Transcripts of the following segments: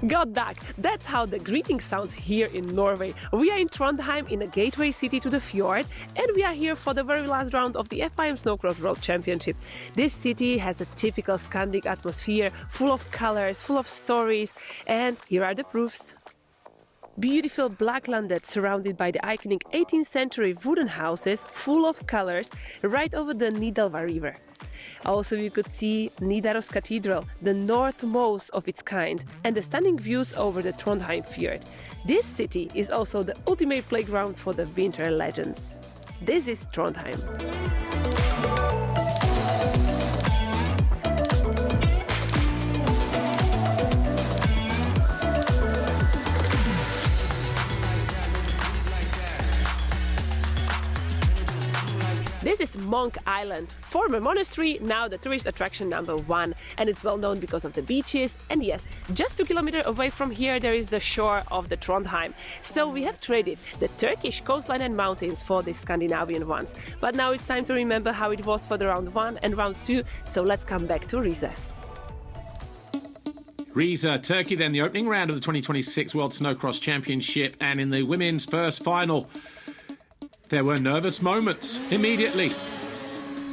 God dag, that's how the greeting sounds here in Norway. We are in Trondheim, in a gateway city to the fjord, and we are here for the very last round of the FIM Snowcross World Championship. This city has a typical Scandic atmosphere, full of colors, full of stories, and here are the proofs. Beautiful black landet surrounded by the iconic 18th century wooden houses, full of colors, right over the Nidelva River. Also you could see Nidaros Cathedral, the northmost of its kind, and the stunning views over the Trondheim fjord. This city is also the ultimate playground for the winter legends. This is Trondheim. This is Monk Island, former monastery, now the tourist attraction #1, and it's well known because of the beaches. And yes, just 2 kilometers away from here there is the shore of the Trondheim. So we have traded the Turkish coastline and mountains for the Scandinavian ones. But now it's time to remember how it was for the round 1 and round 2, so let's come back to Rize. Rize, Turkey, then the opening round of the 2026 World Snowcross Championship, and in the women's first final, there were nervous moments immediately.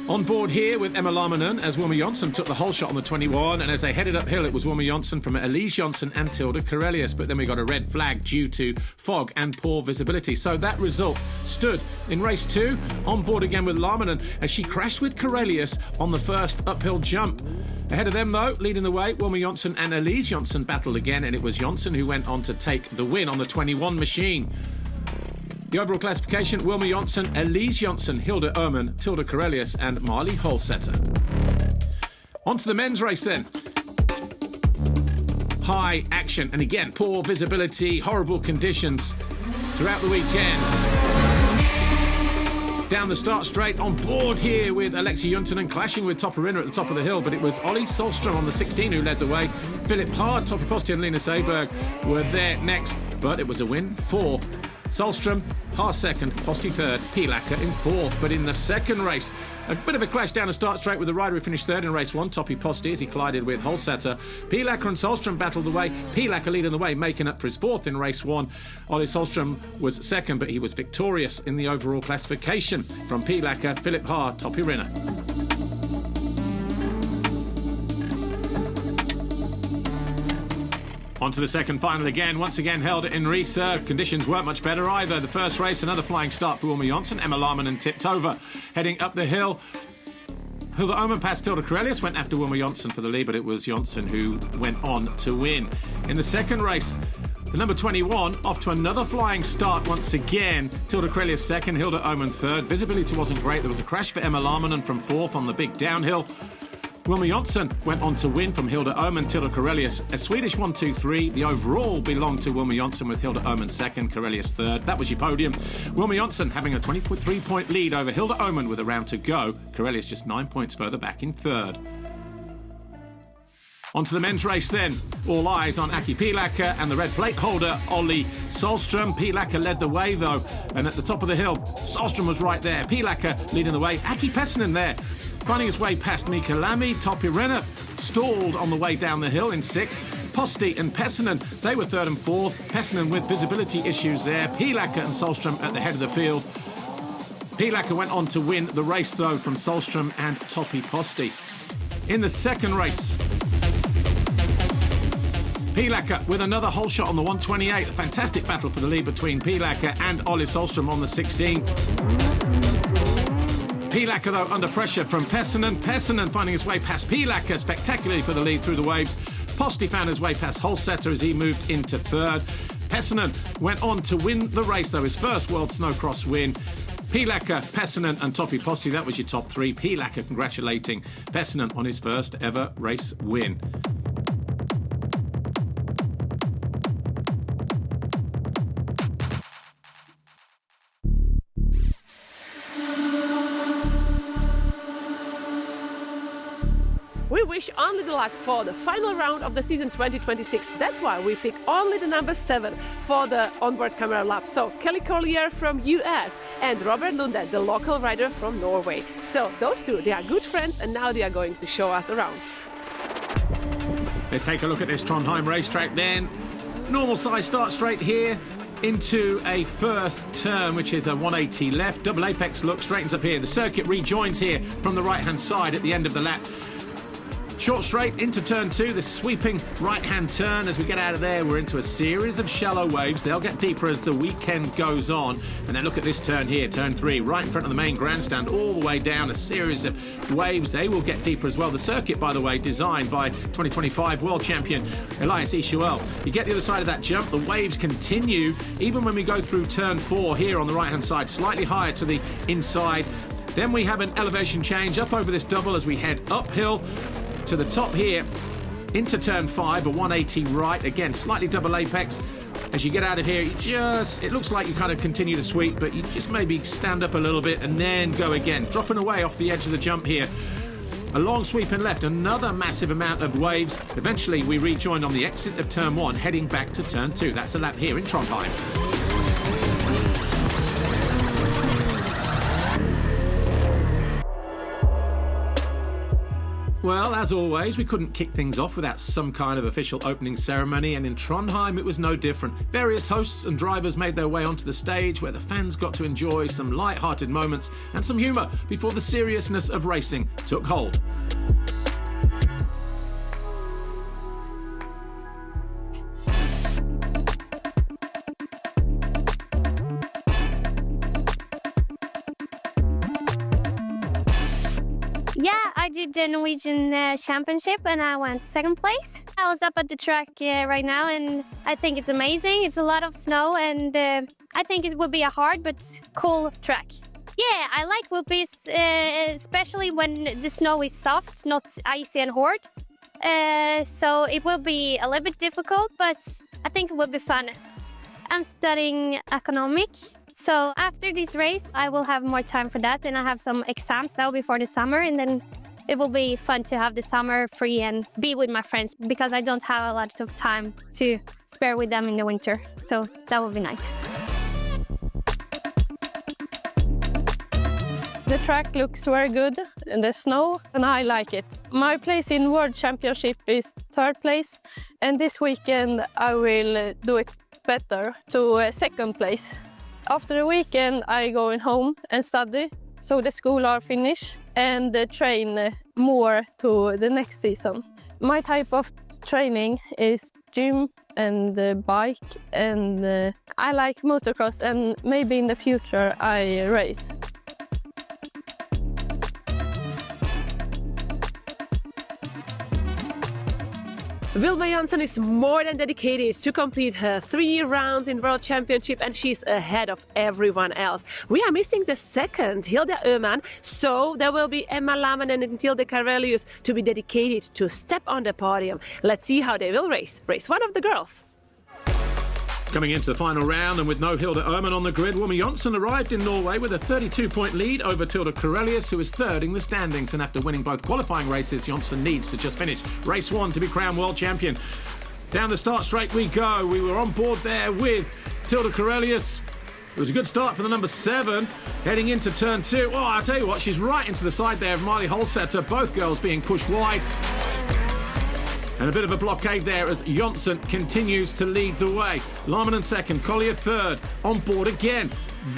On board here with Emma Larmanen as Wilma Jonsson took the whole shot on the 21, and as they headed uphill it was Wilma Jonsson from Elise Jonsson and Tilda Karelius, but then we got a red flag due to fog and poor visibility. So that result stood in race 2. On board again with Larmanen as she crashed with Karelius on the first uphill jump. Ahead of them though, leading the way, Wilma Jonsson and Elise Jonsson battled again, and it was Jonsson who went on to take the win on the 21 machine. The overall classification, Wilma Jonsson, Elise Jonsson, Hilda Oman, Tilda Karelius and Marley Holsetter. On to the men's race then. High action and again, poor visibility, horrible conditions throughout the weekend. Down the start straight, on board here with Alexi Juntunen clashing with Topperina at the top of the hill, but it was Ollie Solstrom on the 16 who led the way. Philip Hard, Toppy Posti and Lena Seberg were there next, but it was a win for Solstrom, Haas second, Posti third, Pilacker in fourth. But in the second race, a bit of a clash down the start straight with the rider who finished third in race 1, Toppy Posti, as he collided with Holsetter. Pilacker and Solstrom battled the way. Pilacker leading the way, making up for his fourth in race 1. Ollie Solstrom was second, but he was victorious in the overall classification. From Pilacker, Philip Haar, Topperina. On to the second final again, once again held in Rize. Conditions weren't much better either. The first race, another flying start for Wilma Jonsson. Emma Larmanen tipped over. Heading up the hill, Hilda Oman passed Tilda Karelius, went after Wilma Jonsson for the lead, but it was Jonsson who went on to win. In the second race, the number 21 off to another flying start once again. Tilda Karelius second, Hilda Oman third. Visibility wasn't great. There was a crash for Emma Larmanen from fourth on the big downhill. Wilma Jonsson went on to win from Hilda Oman, Tilda Karelius. A Swedish 1-2-3. The overall belonged to Wilma Jonsson with Hilda Oman second, Karelius third. That was your podium. Wilma Jonsson having a 23-point lead over Hilda Oman with a round to go. Karelius just 9 points further back in third. On to the men's race then. All eyes on Aki Pilacker and the red plate holder, Ollie Solstrom. Pilacker led the way though, and at the top of the hill, Solstrom was right there. Pilacker leading the way. Aki Pessinen there, finding his way past Mika Lamy. Topperina stalled on the way down the hill in 6th. Posti and Pessinen, they were 3rd and 4th. Pessinen with visibility issues there. Pilacker and Solstrom at the head of the field. Pilacker went on to win the race though from Solstrom and Toppy Posti. In the second race, Pilacker with another whole shot on the 128. A fantastic battle for the lead between Pilacker and Ollie Solstrom on the 16. Pilacker, though, under pressure from Pessinen. Pessinen finding his way past Pilacker spectacularly for the lead through the waves. Posti found his way past Holsetter as he moved into third. Pessinen went on to win the race, though, his first World Snowcross win. Pilacker, Pessinen and Toppy Posti, that was your top 3. Pilacker congratulating Pessinen on his first ever race win. We wish only the luck for the final round of the season 2026. That's why we pick only the number 7 for the onboard camera lap. So Kelly Collier from US and Robert Lunde, the local rider from Norway. So those two, they are good friends and now they are going to show us around. Let's take a look at this Trondheim racetrack then. Normal size start straight here into a first turn, which is a 180 left. Double apex look, straightens up here. The circuit rejoins here from the right-hand side at the end of the lap. Short straight into turn 2, the sweeping right-hand turn. As we get out of there, we're into a series of shallow waves. They'll get deeper as the weekend goes on. And then look at this turn here, turn 3, right in front of the main grandstand, all the way down, a series of waves. They will get deeper as well. The circuit, by the way, designed by 2025 world champion Elias Ishuel. You get the other side of that jump, the waves continue, even when we go through turn 4 here on the right-hand side, slightly higher to the inside. Then we have an elevation change up over this double as we head uphill to the top here, into turn 5, a 180 right, again, slightly double apex. As you get out of here, it looks like you kind of continue to sweep, but you just maybe stand up a little bit and then go again, dropping away off the edge of the jump here. A long sweep and left, another massive amount of waves. Eventually, we rejoin on the exit of turn 1, heading back to turn 2. That's the lap here in Trondheim. Well, as always, we couldn't kick things off without some kind of official opening ceremony, and in Trondheim it was no different. Various hosts and drivers made their way onto the stage where the fans got to enjoy some light-hearted moments and some humour before the seriousness of racing took hold. Yeah, I did the Norwegian Championship and I went second place. I was up at the track right now and I think it's amazing. It's a lot of snow and I think it will be a hard but cool track. Yeah, I like whoopies, especially when the snow is soft, not icy and hard. So it will be a little bit difficult, but I think it will be fun. I'm studying economics. So after this race, I will have more time for that, and I have some exams now before the summer, and then it will be fun to have the summer free and be with my friends, because I don't have a lot of time to spare with them in the winter. So that would be nice. The track looks very good in the snow, and I like it. My place in World Championship is third place, and this weekend I will do it better to second place. After the weekend, I go home and study, so the school are finished, and train more to the next season. My type of training is gym and bike, and I like motocross, and maybe in the future I race. Wilma Jonsson is more than dedicated to complete her 3 rounds in World Championship, and she's ahead of everyone else. We are missing the second, Hilda Öhman, so there will be Emma Lamminen and Tilde Karelius to be dedicated to step on the podium. Let's see how they will race one of the girls. Coming into the final round, and with no Hilda Öhman on the grid, Wilma Jonsson arrived in Norway with a 32-point lead over Tilde Karelius, who is third in the standings. And after winning both qualifying races, Jonsson needs to just finish race 1 to be crowned world champion. Down the start straight we go. We were on board there with Tilde Karelius. It was a good start for the number 7, heading into turn 2. Oh, I'll tell you what, she's right into the side there of Marley Holsetter, both girls being pushed wide. And a bit of a blockade there as Jonsson continues to lead the way. Lamminen second, Collier third, on board again.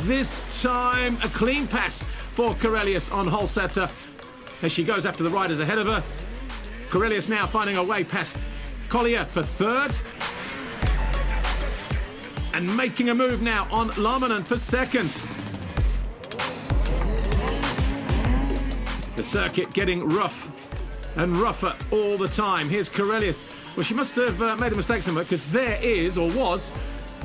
This time a clean pass for Karelius on Holsetter as she goes after the riders ahead of her. Karelius now finding her way past Collier for third. And making a move now on Lamminen for second. The circuit getting rough and rougher all the time. Here's Karelius. Well, she must have made a mistake somewhere, because there is, or was,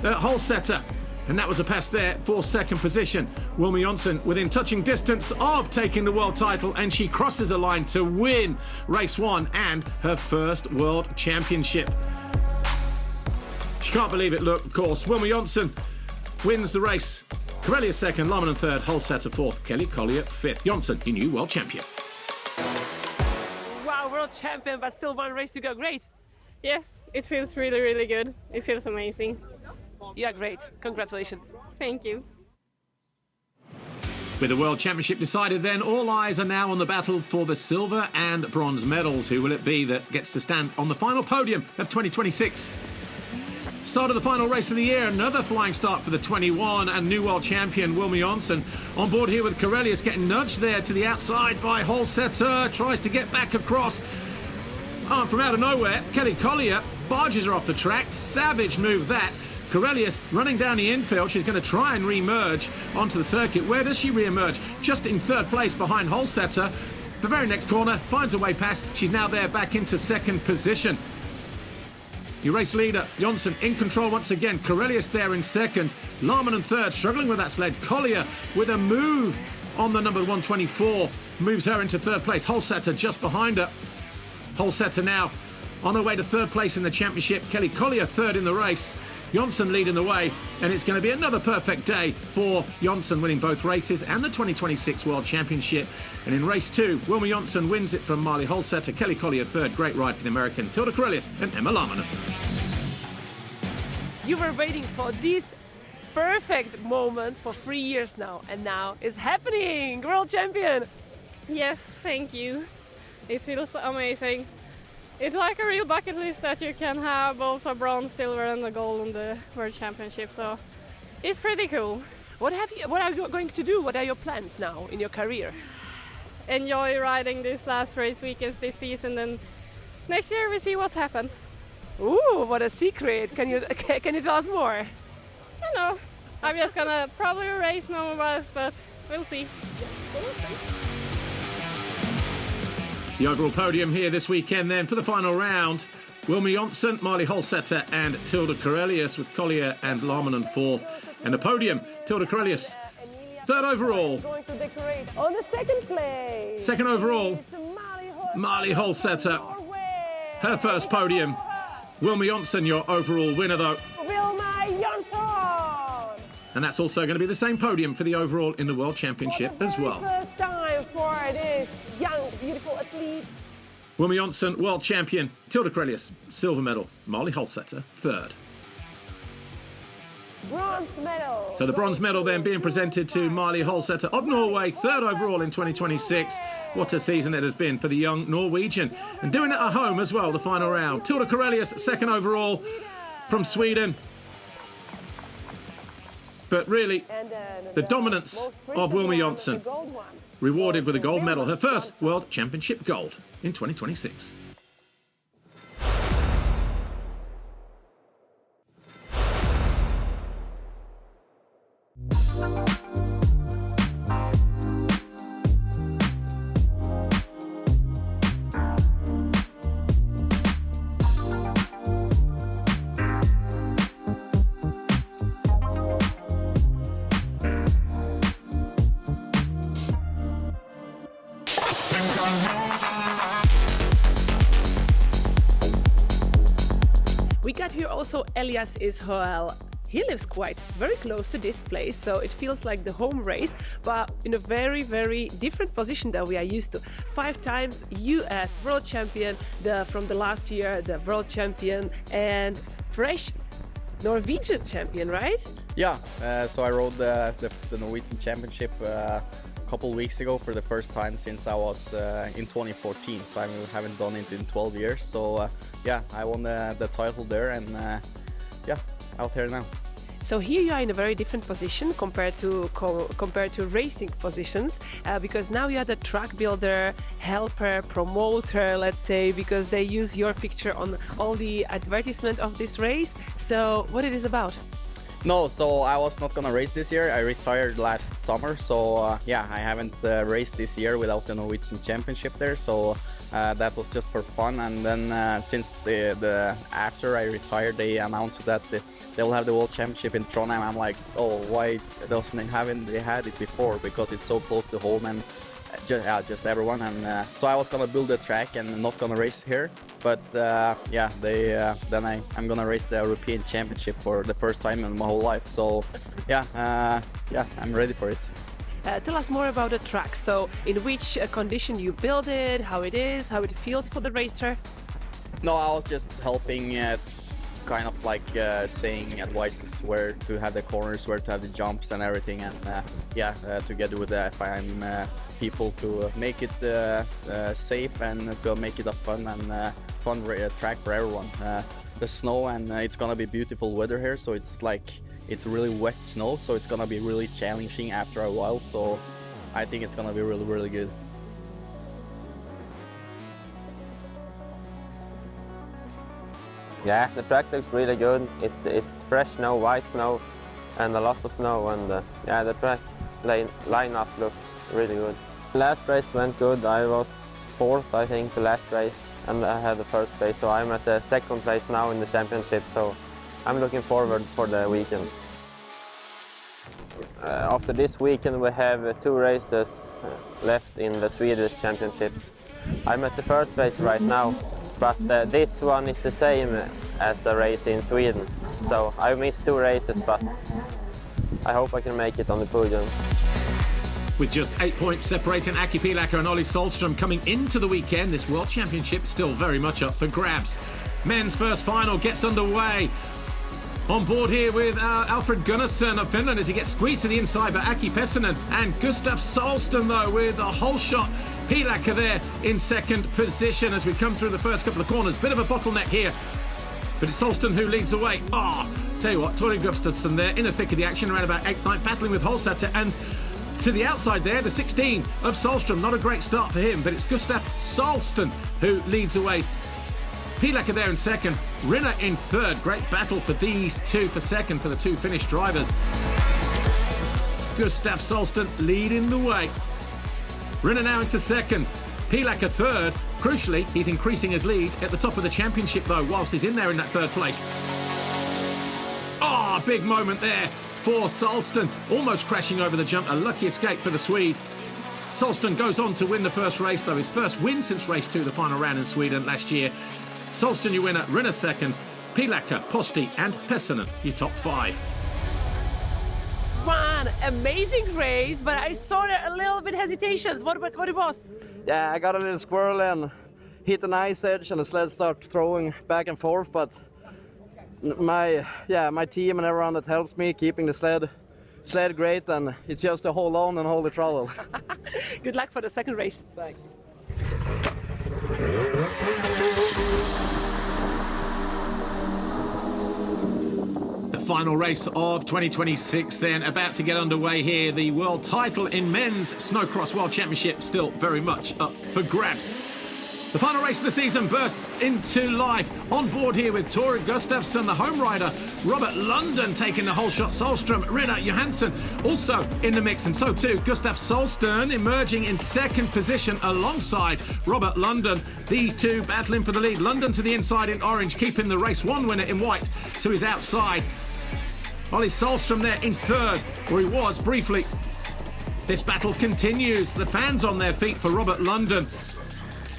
Holsetter. And that was a pass there for second position. Wilma Jonsson within touching distance of taking the world title, and she crosses the line to win race 1 and her first world championship. She can't believe it, look, of course. Wilma Jonsson wins the race. Karelius second, Lamminen third, Holsetter fourth, Kelly Collier fifth. Jonsson, your new world champion. World champion, but still one race to go. Great. Yes, it feels really, really good. It feels amazing. Yeah, great. Congratulations. Thank you. With the World Championship decided then, all eyes are now on the battle for the silver and bronze medals. Who will it be that gets to stand on the final podium of 2026? Start of the final race of the year, another flying start for the 21 and new world champion Wilma Jonsson. On board here with Corellius, getting nudged there to the outside by Holsetter, tries to get back across. From out of nowhere, Kelly Collier barges her off the track. Savage move that. Corellius running down the infield. She's going to try and re-emerge onto the circuit. Where does she re-emerge? Just in third place behind Holsetter. The very next corner, finds a way past. She's now there back into second position. Your race leader, Jonsson, in control once again. Corellius there in second. Larman in third, struggling with that sled. Collier with a move on the number 124. Moves her into third place. Holsetter just behind her. Holsetter now on her way to third place in the championship. Kelly Collier third in the race. Jonsson leading the way, and it's going to be another perfect day for Jonsson, winning both races and the 2026 World Championship. And in race 2, Wilma Jonsson wins it from Marley Holsetter. Kelly Collier third. Great ride for the American Tilda Corellius and Emma Larman. You were waiting for this perfect moment for 3 years now, and now it's happening! World champion! Yes, thank you. It feels amazing. It's like a real bucket list that you can have both a bronze, silver and a gold on the World Championship, so it's pretty cool. What are you going to do? What are your plans now in your career? Enjoy riding these last race weekends this season, and next year we see what happens. Ooh, what a secret! Can you tell us more? I don't know. I'm just gonna probably race normal bus, but we'll see. The overall podium here this weekend then for the final round. Wilma Jonsson, Marley Holsetter and Tilda Corellius, with Collier and Larman in fourth. And the podium, Tilda Corellius, third overall. Going to decorate on the second place. Second overall, Marley Holsetter. Her first podium. Wilma Jonsson, your overall winner though. Wilma Jonsson! And that's also going to be the same podium for the overall in the World Championship as well. First time for this young, beautiful athlete. Wilma Jonsson, world champion. Tilda Corellius, silver medal. Marley Holsetter, third. Bronze medal. So the bronze medal then being presented to Marley Holsetter of Norway, third overall in 2026. What a season it has been for the young Norwegian. And doing it at home as well, the final round. Tilda Corellius, second overall from Sweden. But really, the dominance of Wilma Jonsson, rewarded with a gold medal, her first World Championship gold in 2026. We got here also Elias Israel. He lives quite very close to this place, so it feels like the home race, but in a very, very different position that we are used to. 5 times US world champion, from the last year, the world champion, and fresh Norwegian champion, right? Yeah, so I rode the Norwegian Championship a couple weeks ago for the first time since I was in 2014, so I haven't done it in 12 years. So yeah, I won the title there, and yeah, out here now. So here you are in a very different position compared to racing positions, because now you are the track builder, helper, promoter, let's say, because they use your picture on all the advertisement of this race. So what it is about? No, so I was not gonna race this year. I retired last summer, so yeah, I haven't raced this year without the Norwegian Championship there. So that was just for fun. And then since the after I retired, they announced that they'll have the World Championship in Trondheim. I'm like, oh, why haven't they had it before? Because it's so close to home and just everyone. And so I was gonna build a track and not gonna race here. But yeah, then I'm gonna race the European Championship for the first time in my whole life. So yeah, I'm ready for it. Tell us more about the track. So in which condition you build it, how it is, how it feels for the racer? No, I was just helping kind of like saying advices where to have the corners, where to have the jumps and everything, and together with the FIM people to make it safe and to make it a fun and fun track for everyone. The snow, and it's gonna be beautiful weather here, so it's really wet snow, so it's gonna be really challenging after a while, so I think it's gonna be really, really good. Yeah, the track looks really good. It's fresh snow, white snow, and a lot of snow, and yeah, the track lineup looks really good. Last race went good. I was 4th, I think, the last race, and I had the 1st place, so I'm at the 2nd place now in the championship, so I'm looking forward for the weekend. After this weekend we have 2 races left in the Swedish championship. I'm at the 1st place right now, but this one is the same as the race in Sweden, so I missed 2 races, but I hope I can make it on the podium. With just 8 points separating Aki Pihlacker and Olli Solström coming into the weekend, this World Championship still very much up for grabs. Men's first final gets underway. On board here with Alfred Gunnarsson of Finland as he gets squeezed to the inside by Aki Pessanen, and Gustav Solström though with a whole shot. Pihlacker there in 2nd position as we come through the first couple of corners. Bit of a bottleneck here, but it's Solström who leads the way. Tell you what, Tori Gustafsson there in the thick of the action around about 8th, 9th, battling with Holsater, and to the outside there, the 16 of Solström. Not a great start for him, but it's Gustav Solström who leads away. Pihlacker there in 2nd, Rinne in 3rd. Great battle for these two for 2nd for the 2 Finnish drivers. Gustav Solström leading the way. Rinne now into 2nd, Pihlacker 3rd. Crucially, he's increasing his lead at the top of the championship though, whilst he's in there in that 3rd place. Big moment there for Solström, almost crashing over the jump. A lucky escape for the Swede. Solström goes on to win the first race though, his first win since race 2, the final round in Sweden last year. Solström your winner, Rinne 2nd, Pihlacker, Posti and Pessanen your top 5. One amazing race, but I saw there a little bit hesitations. What it was? Yeah, I got a little squirrel and hit an ice edge and the sled started throwing back and forth, but my team and everyone that helps me keeping the sled great, and it's just to hold on and hold the throttle. Good luck for the 2nd race. Thanks. The final race of 2026 then about to get underway here. The world title in men's snowcross world championship still very much up for grabs. The final race of the season bursts into life. On board here with Tori Gustafsson, the home rider. Robert London taking the whole shot. Solström, Rinne, Johansson also in the mix. And so too, Gustav Solström emerging in 2nd position alongside Robert London. These two battling for the lead. London to the inside in orange, keeping the race 1 winner in white to his outside. Olli Solström there in 3rd, where he was briefly. This battle continues. The fans on their feet for Robert London,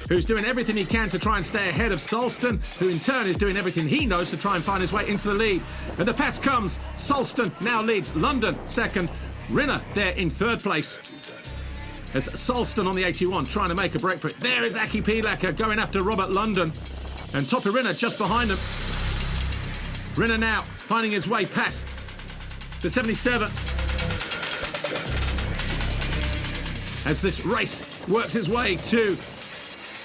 who's doing everything he can to try and stay ahead of Solström, who in turn is doing everything he knows to try and find his way into the lead. And the pass comes. Solström now leads. London 2nd. Rinne there in 3rd place. As Solström on the 81 trying to make a break for it. There is Aki Pihlacker going after Robert London. And Topi Rinne just behind him. Rinne now finding his way past the 77. As this race works its way to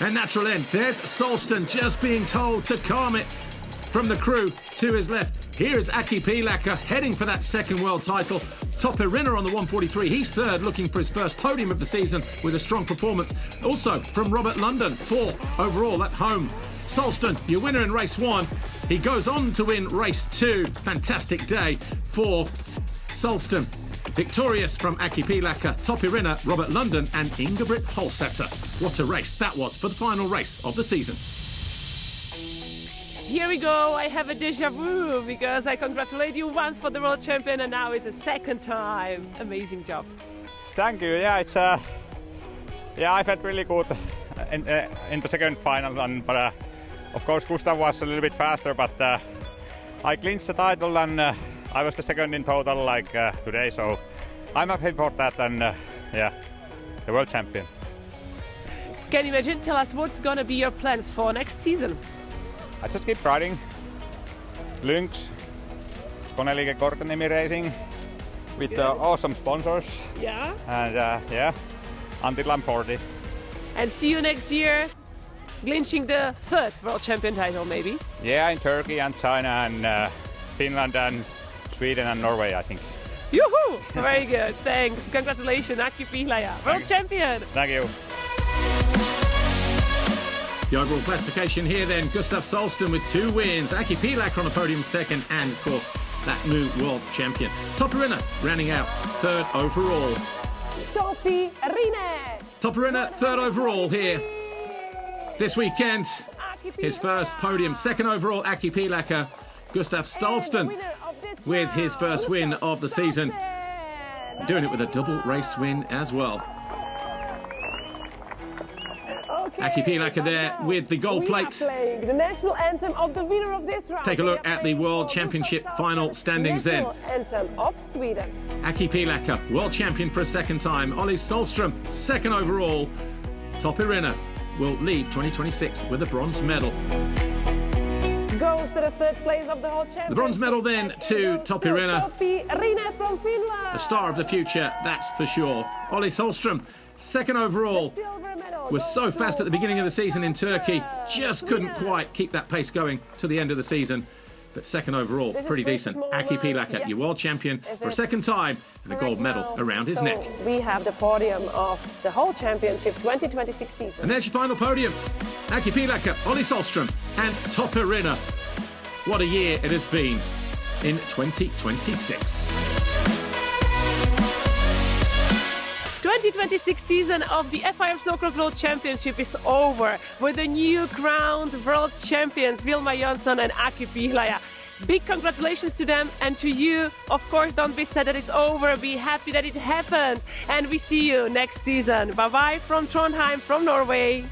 a natural end. There's Solström just being told to calm it from the crew to his left. Here is Aki Pihlacker heading for that 2nd world title. Topi Rinne on the 143. He's 3rd, looking for his first podium of the season with a strong performance. Also from Robert London, 4 overall at home. Solström, your winner in race 1. He goes on to win race 2. Fantastic day for Solström. Victorious from Aki Pihlacker, Topi Rinne, Robert London and Ingebrigt Holsater. What a race that was for the final race of the season. Here we go. I have a déjà vu because I congratulate you once for the world champion and now it's a 2nd time. Amazing job. Thank you. Yeah, it's I felt really good in the 2nd final, but of course Gustav was a little bit faster, but I clinched the title and I was the 2nd in total today, so I'm happy for that, and the world champion. Can you imagine? Tell us what's gonna be your plans for next season? I just keep riding Lynx, Konelike Kortenimi Racing, with awesome sponsors. Yeah. And yeah, until I'm 40. And see you next year, clinching the 3rd world champion title, maybe. Yeah, in Turkey and China and Finland and Sweden and Norway, I think. Yoo-hoo! Very good. Thanks. Congratulations, Aki Pihlaja, world champion. Thank you. The overall classification here then, Gustav Solston with 2 wins, Aki Pihlaja on the podium 2nd, and of course that new world champion. Toppirina rounding out 3rd overall. Toppirina 3rd overall here this weekend. His first podium, 2nd overall Aki Pihlaja. Gustav Solston with his first win of the season, doing it with a double race win as well. Aki Pihlaja there with the gold plate. The national anthem of the winner of this round. Take a look at the World Championship final standings then. Anthem of Sweden. Aki Pihlaja, world champion for a 2nd time. Olli Solström, 2nd overall. Toppirina will leave 2026 with a bronze medal. Goes to the 3rd place of the whole championship. The bronze medal then to Toppirina. Toppirina from Finland. The star of the future, that's for sure. Olli Solström, 2nd overall. Was so fast at the beginning of the season in Turkey, just couldn't quite keep that pace going to the end of the season. But 2nd overall, pretty decent. Aki Pihlaja, your world champion for a 2nd time, and a gold medal around his neck. We have the podium of the whole championship 2026 season. And there's your final podium. Aki Pihlaja, Olli Solström, and Toppirina. What a year it has been in 2026. 2026 season of the FIM Snowcross World Championship is over with the new crowned world champions Vilma Jönsson and Aki Pihlaja. Big congratulations to them and to you. Of course, don't be sad that it's over. Be happy that it happened. And we see you next season. Bye-bye from Trondheim, from Norway.